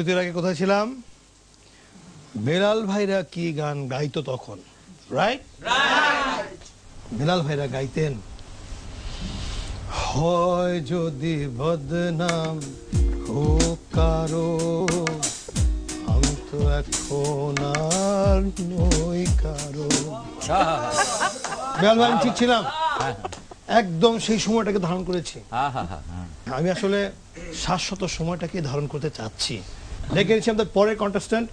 বিরতির আগে কোথায় ছিলাম? বেলাল ভাইরা কি গান গাইতো তখন, রাইট? বেলাল ভাইরা গাইতেন, হয় যদি বদনাম হোক কারো, আমি তো এখন আর নই কারো। বেলাল ভাই ঠিক ছিলাম, একদম সেই সময়টাকে ধারণ করেছি। আমি আসলে শাশ্বত সময়টাকে ধারণ করতে চাচ্ছি। দেখে নিচ্ছি আমাদের পরের কন্টেস্ট্যান্ট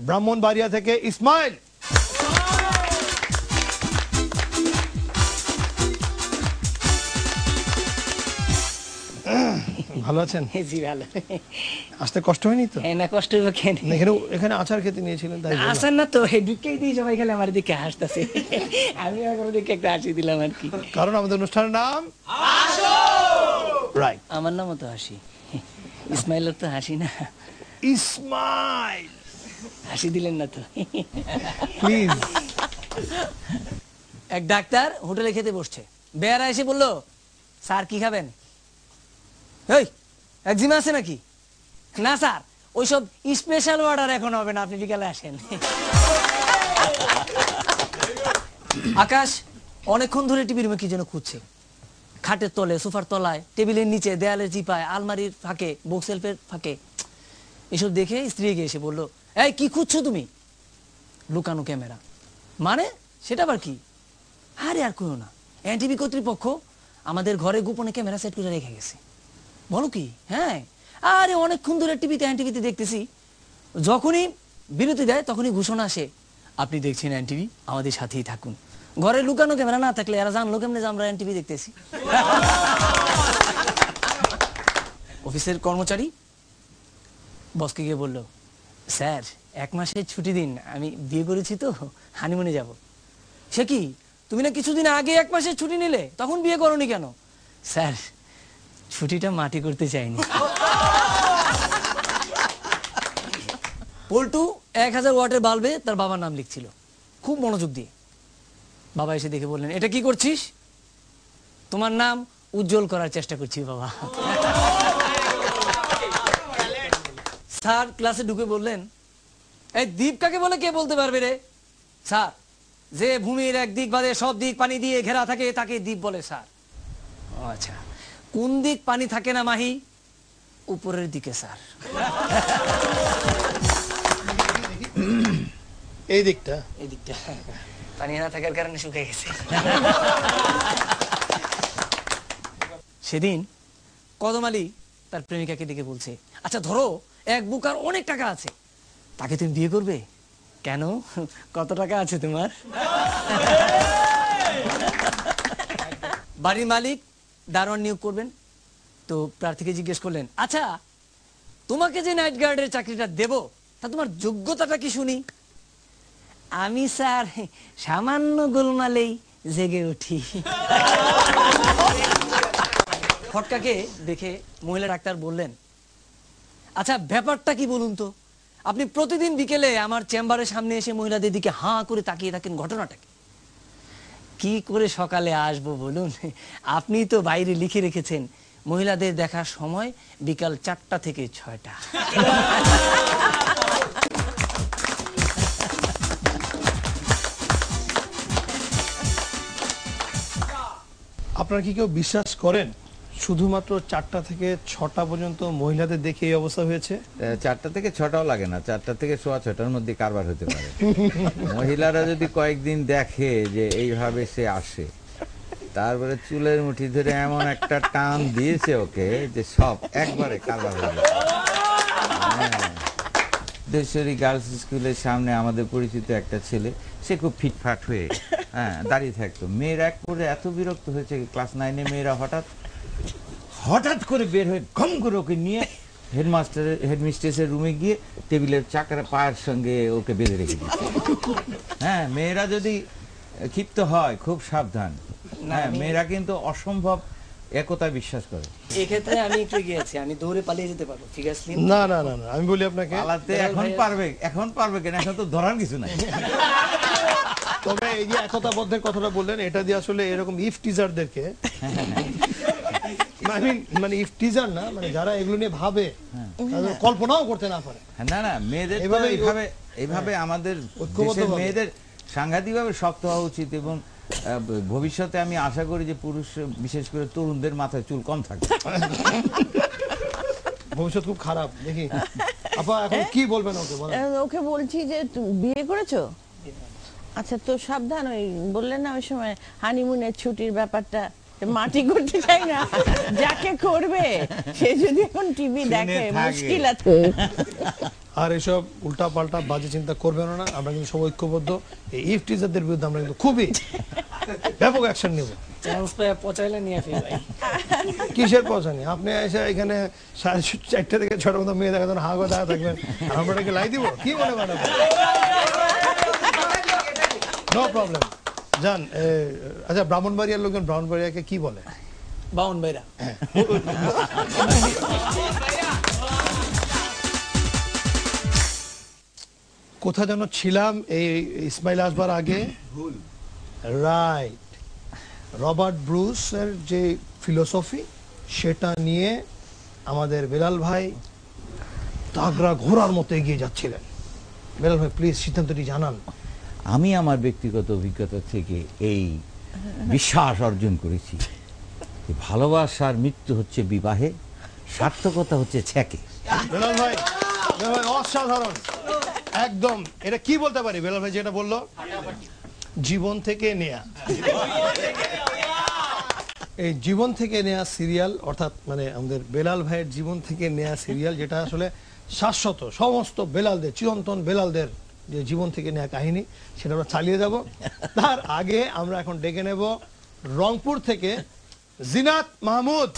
ব্রাহ্মণবাড়িয়া থেকে ইসমাইল। ভালো আছেন? জি ভালো। আসতে কষ্ট হয়নি তো? না কষ্ট হবে কেন? এখানে আচার খেতে নিয়েছিলেন তাই? আসার না তো ঢুকেই দিয়ে সবাই খালি আমার দিকে হাসতেছে, আমি আমার দিকে একটা হাসি দিলাম আর কি। কারণ আমাদের অনুষ্ঠানের নাম হাসো, রাইট? আমার নামও তো হাসি, ইসমাইলের তো হাসি না। ইসমাইল, হাসি দিলেন না তো প্লিজ। এক ডাক্তার হোটেলে খেতে বসছে, বেয়ারা এসে বললো, স্যার কি খাবেন? এই একজিমা আছে নাকি? না স্যার, ওইসব স্পেশাল অর্ডার এখন হবে না, আপনি বিকালে আসেন। আকাশ অনেকক্ষণ ধরে টিভির রুমে কি যেন খুঁজছে, খাটের তলে, সোফার তলায়, টেবিলের নিচে, দেয়ালের চিপায়, আলমারির ফাঁকে, বুক সেলফের ফাঁকে। এসব দেখে স্ত্রী গিয়ে এসে বললো, এই কি খুঁজছো তুমি? লুকানো ক্যামেরা মানে? সেটা আবার কি? আরে আর কইও না, এনটিভি কর্তৃপক্ষ আমাদের ঘরে গোপনে ক্যামেরা সেট করে রেখে গেছে। বলো কি? হ্যাঁ, আরে অনেকক্ষণ ধরে এনটিভিতে দেখতেছি, যখনই বিরতি দেয় তখনই ঘোষণা আসে, আপনি দেখছেন এনটিভি, আমাদের সাথেই থাকুন। ঘরে লুকানো ক্যামেরা না থাকলে এরা জানলো কেমনে যে আমরা এনটিভি দেখতেছি? অফিসের কর্মচারী বসকে গিয়ে বলল, স্যার 1 মাসের ছুটি দিন, আমি বিয়ে করেছি তো, হানিমুনে যাব। সে কি, তুমি না কিছুদিন আগে 1 মাসের ছুটি নিলে, তখন বিয়ে করোনি কেন? স্যার ছুটিটা মাটি করতে চাইনি। পল্টু 1000 ওয়াটের বাল্বে তার বাবার নাম লিখছিল খুব মনোযোগ দিয়ে। বাবা এসে দেখে বললেন, এটা কি করছিস? তোমার নাম উজ্জ্বল করার চেষ্টা করছি বাবা। স্যার ক্লাসে ঢুকে বললেন, এই দ্বীপ কাকে বলে কে বলতে পারবে রে? স্যার, যে ভূমির একদিক বাদে সব দিক পানি দিয়ে ঘেরা থাকে তাকে দ্বীপ বলে স্যার। আচ্ছা, কোন দিক পানি থাকে না মাহি? উপরের দিকে স্যার। এই দিকটা পানি না থাকার কারণে শুকিয়ে গেছে। সেদিন কদম আলী তার প্রেমিকাকে ডেকে বলছে, আচ্ছা ধরো এক বুকার অনেক টাকা আছে, তাকে তুমি বিয়ে করবে? কেন, কত টাকা আছে তোমার? বাড়ির মালিক দারোয়ান নিয়োগ করবেন, তো প্রার্থীকে জিজ্ঞেস করলেন, আচ্ছা তোমাকে যে নাইট গার্ডের চাকরিটা দেব, তা তোমার যোগ্যতাটা কি শুনি? আমি স্যার সামান্য গোলমালেই জেগে উঠি। ফটকাকে দেখে মহিলা ডাক্তার বললেন, আচ্ছা ব্যাপারটা কি বলুন তো, আপনি প্রতিদিন বিকেলে আমার চেম্বারের সামনে এসে মহিলাদের দিকে হাঁ করে তাকিয়ে থাকেন, ঘটনাটা কি করে সকালে আসবো বলুন? আপনি তো বাইরে লিখে রেখেছেন মহিলাদের দেখার সময় বিকাল 4টা থেকে 6টা। আপনারা কি কেউ বিশ্বাস করেন শুধুমাত্র 4টা থেকে 6টা পর্যন্ত মহিলাদের দেখে এই অবস্থা হয়েছে? 4টা থেকে 6টাও লাগে না, 4টা থেকে 6:15টার মধ্যে কারবার হতে পারে। মহিলারা যদি কয়েকদিন দেখে যে এইভাবে সে আসে, তারপরে চুলের মুঠি ধরে এমন একটা টান দিয়েছে ওকে যে সব একবারে কারবার হয়ে গেছে। দেশেরই গার্লস স্কুলের সামনে আমাদের পরিচিত একটা ছেলে, সে খুব ফিটফাট হয়ে দাঁড়িয়ে থাকতো। মেয়েরা এক করে এত বিরক্ত হয়েছে, ক্লাস 9-এ মেয়েরা হঠাৎ করে বের হয়ে ঘম করে ওকে নিয়ে হেডমিস্ট্রেসের রুমে গিয়ে টেবিলের চাকার পায়ের সঙ্গে ওকে বেঁধে রেখে দিচ্ছে। হ্যাঁ, মেয়েরা যদি ক্ষিপ্ত হয় খুব সাবধান। হ্যাঁ, মেয়েরা কিন্তু অসম্ভব একতা বিশ্বাস করে। এই ক্ষেত্রে আমি একটু গিয়েছি, আমি দৌড়ে পালিয়ে যেতে পারবো, ঠিক আছে? না না না, আমি বলি আপনাকে, পালাতে এখন পারবে কেন, এখন তো ধরার কিছু নাই। তবে এই যে একতাবদ্ধের কথাটা বললেন, এটা দিয়ে আসলে এরকম ইফ টিজারদেরকে মানে ইফটিজার না, মানে যারা এগুলো নিয়ে ভাবে তাদের কল্পনাও করতে না পারে। না না, মেয়েদের তো এইভাবে এইভাবে আমাদের ঐক্যবদ্ধ দেশের ভাবে। মেয়েদের সাংঘাতিকভাবে শক্ত হওয়া উচিত, এবং ভবিষ্যতে আমি আশা করি যে পুরুষ বিশেষ করে তরুণদের মাথায় চুল কম থাকবে। ভবিষ্যৎ খুব খারাপ দেখি। আপা এখন কি বলবেন ওকে বলেন। ওকে বলছি যে তুমি বিয়ে করেছো? আচ্ছা, তো সাবধান, ওই বললেন না ওই সময় হানিমুনের ছুটির ব্যাপারটা, মাটি করতে চাই না, যাকে করবে সে যদি এখন টিভি দেখে মুশকিল আছে। আর এসব উল্টা পাল্টা বাজে চিন্তা করবেন না, আমরা কিন্তু সব ঐক্যবদ্ধ। এই ইফটিজারদের বিরুদ্ধে আমরা কিন্তু খুবই ব্যাপক অ্যাকশন নেব। চান্স পেয়ে পচাইলে নিয়ে ফেল ভাই। কিসের পছন্দ? আপনি এসে এখানে 4:30 থেকে 6টার মধ্যে মেয়ে দেখার জন্য হাগো দেখা থাকবেন, আর আমরা এটাকে লাই দিব? কি মনে করেন? নো প্রবলেম, যান। আচ্ছা, ব্রাহ্মণবাড়িয়ার লোকজন ব্রাহ্মণবাড়িয়াকে কি বলে? বাউন ভাইরা। কোথা যেন ছিলাম এই ইসমাইল আসবার আগে। রাইট, রবার্ট ব্রুসের যে ফিলোসফি সেটা নিয়ে আমাদের বেলাল ভাই তাগড়া ঘোড়ার মতো এগিয়ে যাচ্ছিলেন। বেলাল ভাই প্লিজ সিদ্ধান্তটি জানান। আমি আমার ব্যক্তিগত অভিজ্ঞতা থেকে এই বিশ্বাস অর্জন করেছি যে ভালোবাসার মৃত্যু হচ্ছে বিবাহে, সার্থকতা হচ্ছে ছ্যাঁকে। বেলাল ভাই অসাধারণ, একদম। এটা কি বলতে পারি বেলাল ভাই যেটা বললো? জীবন থেকে নেয়া। এই জীবন থেকে নেয়া সিরিয়াল, অর্থাৎ মানে আমাদের বেলাল ভাইয়ের জীবন থেকে নেয়া সিরিয়াল, যেটা আসলে শাশ্বত সমস্ত বেলালদের, চিরন্তন বেলালদের যে জীবন থেকে নেয়া কাহিনী, সেটা আমরা চালিয়ে যাব। তার আগে আমরা এখন ডেকে নেব রংপুর থেকে জিনাত মাহমুদ।